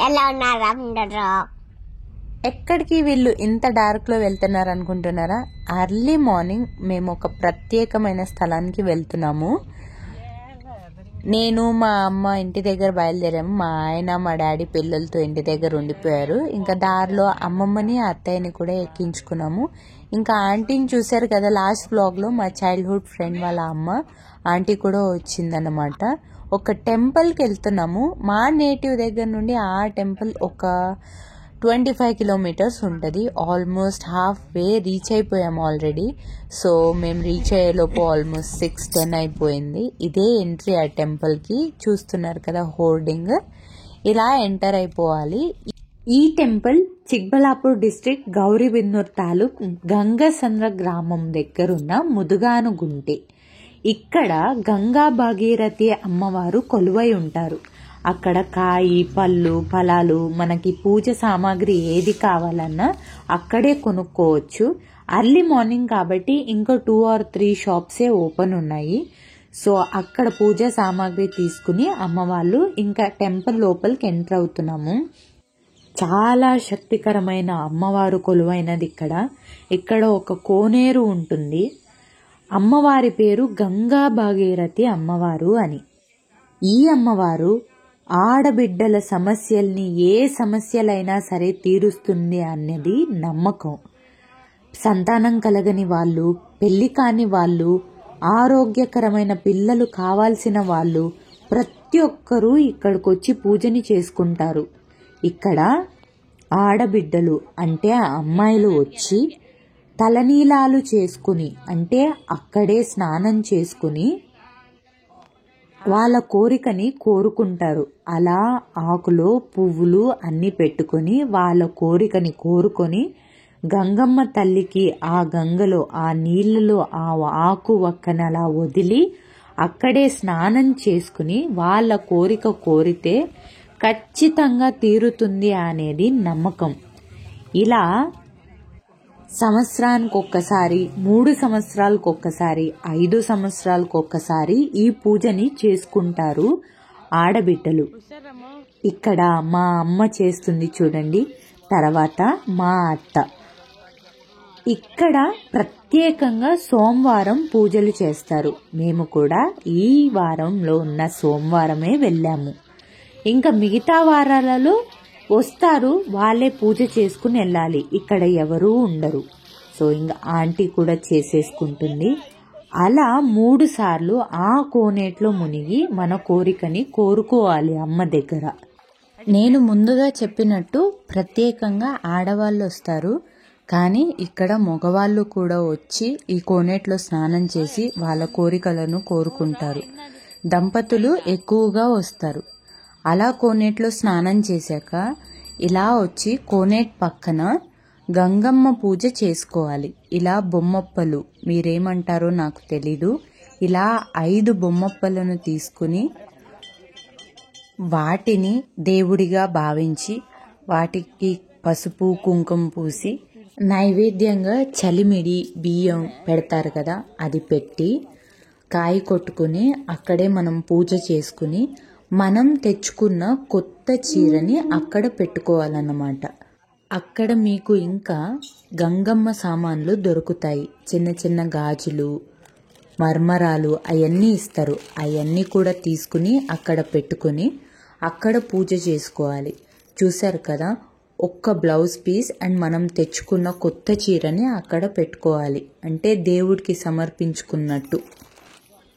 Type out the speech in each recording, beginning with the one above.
ఎలా ఉన్నారు అందరూ? ఎక్కడికి వీళ్ళు ఇంత డార్క్ లో వెళ్తున్నారు అనుకుంటున్నారా? ఎర్లీ మార్నింగ్ మేము ఒక ప్రత్యేకమైన స్థలానికి వెళ్తున్నాము. నేను మా అమ్మ ఇంటి దగ్గర బయలుదేరాము. మా ఆయన మా డాడీ పిల్లలతో ఇంటి దగ్గర ఉండిపోయారు. ఇంకా దారిలో అమ్మమ్మని అత్తయ్యని కూడా ఎక్కించుకున్నాము. ఇంకా ఆంటీని చూశారు కదా లాస్ట్ వ్లాగ్ లో, మా చైల్డ్హుడ్ ఫ్రెండ్ వాళ్ళ అమ్మ ఆంటీ కూడా వచ్చిందన్నమాట. ఒక టెంపుల్కి వెళ్తున్నాము. మా నేటివ్ దగ్గర నుండి ఆ టెంపుల్ ఒక 25 కిలోమీటర్స్ ఉంటుంది. ఆల్మోస్ట్ హాఫ్ వే రీచ్ అయిపోయాము ఆల్రెడీ. సో మేము రీచ్ అయ్యేలోపు ఆల్మోస్ట్ 6-10 అయిపోయింది. ఇదే ఎంట్రీ ఆ టెంపుల్కి. చూస్తున్నారు కదా హోర్డింగ్. ఇలా ఎంటర్ అయిపోవాలి. ఈ టెంపుల్ చిక్బలాపూర్ డిస్ట్రిక్ట్ గౌరీబిదనూర్ తాలూక్ గంగసంద్ర గ్రామం దగ్గరున్న ముదుగానుగుంటి. ఇక్కడ గంగా భాగీరథి అమ్మవారు కొలువై ఉంటారు. అక్కడ కాయి, పళ్ళు, ఫలాలు, మనకి పూజ సామాగ్రి ఏది కావాలన్నా అక్కడే కొనుక్కోవచ్చు. అర్లీ మార్నింగ్ కాబట్టి ఇంకా 2 or 3 షాప్సే ఓపెన్ ఉన్నాయి. సో అక్కడ పూజ సామాగ్రి తీసుకుని అమ్మవాళ్ళు ఇంకా టెంపుల్ లోపలికి ఎంటర్ అవుతున్నాము. చాలా శక్తికరమైన అమ్మవారు కొలువైనది ఇక్కడ. ఇక్కడ ఒక కోనేరు ఉంటుంది. అమ్మవారి పేరు గంగా భాగీరథి అమ్మవారు అని. ఈ అమ్మవారు ఆడబిడ్డల సమస్యల్ని ఏ సమస్యలైనా సరే తీరుస్తుంది అన్నది నమ్మకం. సంతానం కలగని వాళ్ళు, పెళ్లి కాని వాళ్ళు, ఆరోగ్యకరమైన పిల్లలు కావాల్సిన వాళ్ళు ప్రతి ఒక్కరూ ఇక్కడికి వచ్చి పూజని చేసుకుంటారు. ఇక్కడ ఆడబిడ్డలు అంటే అమ్మాయిలు వచ్చి తలనీలాలు చేసుకుని, అంటే అక్కడే స్నానం చేసుకుని వాళ్ళ కోరికని కోరుకుంటారు. అలా ఆకులో పువ్వులు అన్ని పెట్టుకొని వాళ్ళ కోరికని కోరుకొని గంగమ్మ తల్లికి ఆ గంగలో ఆ నీళ్ళలో ఆ ఆకు వక్కన అలా వదిలి అక్కడే స్నానం చేసుకుని వాళ్ళ కోరిక కోరితే ఖచ్చితంగా తీరుతుంది అనేది నమ్మకం. ఇలా సంవత్సరానికి ఒక్కసారి, 3 సంవత్సరాలకు ఒక్కసారి, 5 సంవత్సరాలకు ఒక్కసారి ఈ పూజని చేసుకుంటారు ఆడబిడ్డలు. ఇక్కడ మా అమ్మ చేస్తుంది చూడండి, తర్వాత మా అత్త. ఇక్కడ ప్రత్యేకంగా సోమవారం పూజలు చేస్తారు. మేము కూడా ఈ వారంలో ఉన్న సోమవారమే వెళ్ళాము. ఇంకా మిగతా వారాలలో వస్తారు, వాళ్ళే పూజ చేసుకుని వెళ్ళాలి. ఇక్కడ ఎవరూ ఉండరు. సో ఇంకా ఆంటీ కూడా చేసేసుకుంటుంది. అలా 3 సార్లు ఆ కోనేట్లో మునిగి మన కోరికని కోరుకోవాలి అమ్మ దగ్గర. నేను ముందుగా చెప్పినట్టు ప్రత్యేకంగా ఆడవాళ్ళు వస్తారు, కానీ ఇక్కడ మగవాళ్ళు కూడా వచ్చి ఈ కోనేట్లో స్నానం చేసి వాళ్ళ కోరికలను కోరుకుంటారు. దంపతులు ఎక్కువగా వస్తారు. అలా కోనేట్లో స్నానం చేశాక ఇలా వచ్చి కోనేట్ పక్కన గంగమ్మ పూజ చేసుకోవాలి. ఇలా బొమ్మప్పలు, మీరేమంటారో నాకు తెలీదు, ఇలా 5 బొమ్మప్పలను తీసుకుని వాటిని దేవుడిగా భావించి వాటికి పసుపు కుంకుమ పూసి నైవేద్యంగా చలిమిడి బియ్యం పెడతారు కదా, అది పెట్టి కాయ కొట్టుకుని అక్కడే మనం పూజ చేసుకుని మనం తెచ్చుకున్న కొత్త చీరని అక్కడ పెట్టుకోవాలన్నమాట. అక్కడ మీకు ఇంకా గంగమ్మ సామాన్లు దొరుకుతాయి. చిన్న చిన్న గాజులు, మర్మరాలు అవన్నీ ఇస్తారు. అవన్నీ కూడా తీసుకుని అక్కడ పెట్టుకుని అక్కడ పూజ చేసుకోవాలి. చూసారు కదా, ఒక్క బ్లౌజ్ పీస్ అండ్ మనం తెచ్చుకున్న కొత్త చీరని అక్కడ పెట్టుకోవాలి. అంటే దేవుడికి సమర్పించుకున్నట్టు.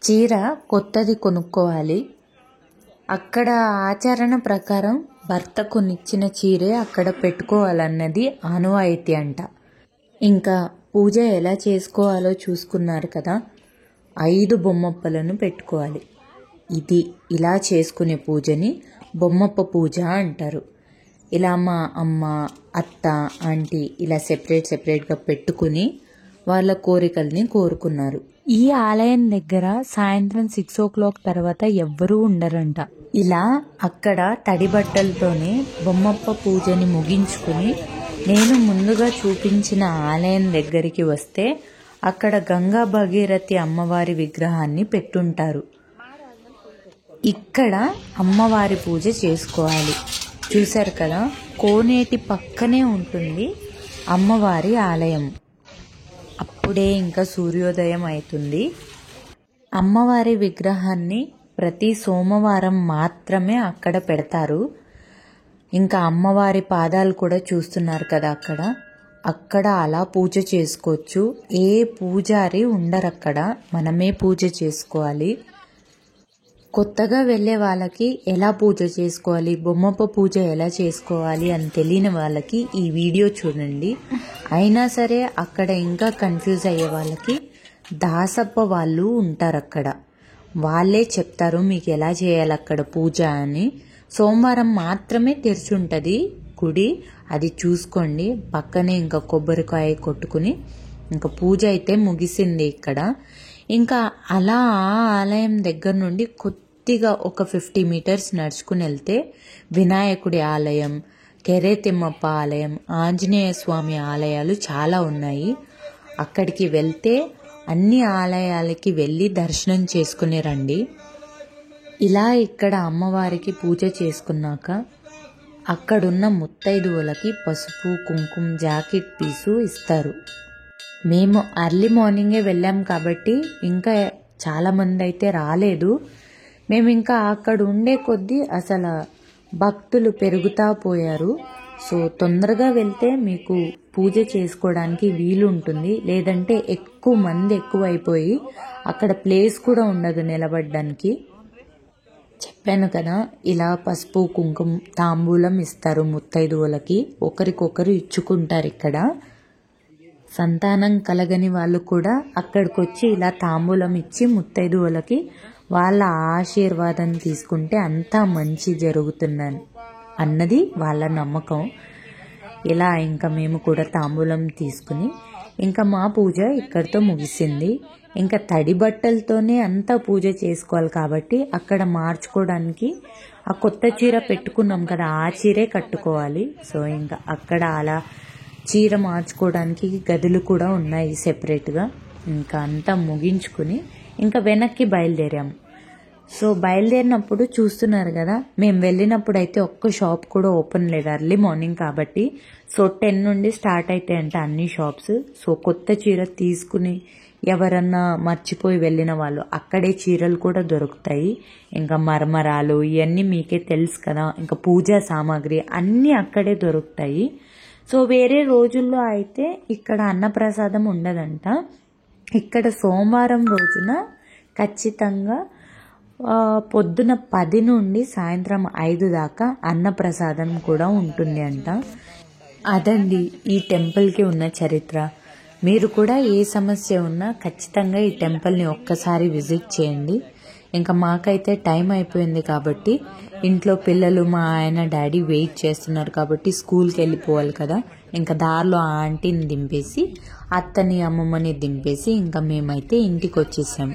చీర కొత్తది కొనుక్కోవాలి. అక్కడ ఆచరణ ప్రకారం భర్త కొనిచ్చిన చీరే అక్కడ పెట్టుకోవాలన్నది ఆనవాయితీ అంట. ఇంకా పూజ ఎలా చేసుకోవాలో చూసుకున్నారు కదా, 5 బొమ్మప్పలను పెట్టుకోవాలి. ఇలా చేసుకునే పూజని బొమ్మప్ప పూజ అంటారు. ఇలా మా అమ్మ, అత్త, ఆంటీ ఇలా సెపరేట్గా పెట్టుకుని వాళ్ళ కోరికల్ని కోరుకున్నారు. ఈ ఆలయం దగ్గర సాయంత్రం 6 o'clock తర్వాత ఎవ్వరూ ఉండరంట. ఇలా అక్కడ తడి బట్టలతోనే బొమ్మప్ప పూజని ముగించుకుని నేను ముందుగా చూపించిన ఆలయం దగ్గరికి వస్తే అక్కడ గంగా భగీరథి అమ్మవారి విగ్రహాన్ని పెట్టుంటారు. ఇక్కడ అమ్మవారి పూజ చేసుకోవాలి. చూశారు కదా, కోనేటి పక్కనే ఉంటుంది అమ్మవారి ఆలయం. అప్పుడే ఇంకా సూర్యోదయం అవుతుంది. అమ్మవారి విగ్రహాన్ని ప్రతి సోమవారం మాత్రమే అక్కడ పెడతారు. ఇంకా అమ్మవారి పాదాలు కూడా చూస్తున్నారు కదా అక్కడ అలా పూజ చేసుకోవచ్చు. ఏ పూజారి ఉండరు అక్కడ, మనమే పూజ చేసుకోవాలి. కొత్తగా వెళ్ళే వాళ్ళకి ఎలా పూజ చేసుకోవాలి, బొమ్మప్ప పూజ ఎలా చేసుకోవాలి అని తెలియని వాళ్ళకి ఈ వీడియో చూడండి. అయినా సరే అక్కడ ఇంకా కన్ఫ్యూజ్ అయ్యే వాళ్ళకి దాసప్ప వాళ్ళు ఉంటారు అక్కడ, వాళ్ళే చెప్తారు మీకు ఎలా చేయాలి అక్కడ పూజ అని. సోమవారం మాత్రమే తెరిచి ఉంటుంది గుడి, అది చూసుకోండి. పక్కనే ఇంకా కొబ్బరికాయ కొట్టుకుని ఇంకా పూజ అయితే ముగిసింది ఇక్కడ. ఇంకా అలా ఆ ఆలయం దగ్గర నుండి కొద్దిగా ఒక 50 మీటర్స్ నడుచుకుని వెళ్తే వినాయకుడి ఆలయం, కెరేతిమ్మప్ప ఆలయం, ఆంజనేయ స్వామి ఆలయాలు చాలా ఉన్నాయి. అక్కడికి వెళ్తే అన్ని ఆలయాలకి వెళ్ళి దర్శనం చేసుకుని రండి. ఇలా ఇక్కడ అమ్మవారికి పూజ చేసుకున్నాక అక్కడున్న ముత్తైదువులకి పసుపు, కుంకుమ, జాకెట్ పీసు ఇస్తారు. మేము అర్లీ మార్నింగే వెళ్ళాం కాబట్టి ఇంకా చాలా మంది అయితే రాలేదు. మేము ఇంకా అక్కడ ఉండే కొద్దీ అసలు భక్తులు పెరుగుతా పోయారు. సో తొందరగా వెళ్తే మీకు పూజ చేసుకోవడానికి వీలు ఉంటుంది. లేదంటే ఎక్కువ అయిపోయి అక్కడ ప్లేస్ కూడా ఉండదు నిలబడడానికి. చెప్పాను కదా, ఇలా పసుపు, కుంకుమ, తాంబూలం ఇస్తారు ముత్తైదువులకి. ఒకరికొకరు ఇచ్చుకుంటారు. ఇక్కడ సంతానం కలగని వాళ్ళు కూడా అక్కడికి వచ్చి ఇలా తాంబూలం ఇచ్చి ముత్తైదువులకి వాళ్ళ ఆశీర్వాదం తీసుకుంటే అంతా మంచి జరుగుతుందని అన్నది వాళ్ళ నమ్మకం. ఇలా ఇంకా మేము కూడా తాంబూలం తీసుకుని ఇంకా మా పూజ ఇక్కడితో ముగిసింది. ఇంకా తడి బట్టలతోనే అంతా పూజ చేసుకోవాలి కాబట్టి అక్కడ మార్చుకోవడానికి ఆ కొత్త చీర పెట్టుకున్నాం కదా, ఆ చీరే కట్టుకోవాలి. సో ఇంకా అక్కడ అలా చీర మార్చుకోవడానికి గదులు కూడా ఉన్నాయి సెపరేట్గా. ఇంకా అంతా ముగించుకుని ఇంకా వెనక్కి బయలుదేరాము. సో బయలుదేరినప్పుడు చూస్తున్నారు కదా, మేము వెళ్ళినప్పుడు అయితే ఒక్క షాప్ కూడా ఓపెన్ లేదు, అర్లీ మార్నింగ్ కాబట్టి. సో 10 నుండి స్టార్ట్ అవుతాయంట అన్ని షాప్స్. సో కొత్త చీర తీసుకుని ఎవరన్నా మర్చిపోయి వెళ్ళిన వాళ్ళు అక్కడే చీరలు కూడా దొరుకుతాయి. ఇంకా మరమరాలు ఇవన్నీ మీకే తెలుసు కదా, ఇంకా పూజా సామాగ్రి అన్నీ అక్కడే దొరుకుతాయి. సో వేరే రోజుల్లో అయితే ఇక్కడ అన్నప్రసాదం ఉండదంట. ఇక్కడ సోమవారం రోజున ఖచ్చితంగా పొద్దున 10 నుండి సాయంత్రం 5 దాకా అన్నప్రసాదం కూడా ఉంటుంది అంట. అదండి ఈ టెంపుల్కి ఉన్న చరిత్ర. మీరు కూడా ఏ సమస్య ఉన్నా ఖచ్చితంగా ఈ టెంపుల్ని ఒక్కసారి విజిట్ చేయండి. ఇంకా మాకైతే టైం అయిపోయింది కాబట్టి ఇంట్లో పిల్లలు, మా ఆయన, డాడీ వెయిట్ చేస్తున్నారు కాబట్టి స్కూల్కి వెళ్ళిపోవాలి కదా. ఇంకా దారిలో ఆంటీని దింపేసి, అత్తని, అమ్మమ్మని దింపేసి ఇంకా మేమైతే ఇంటికి వచ్చేసాం.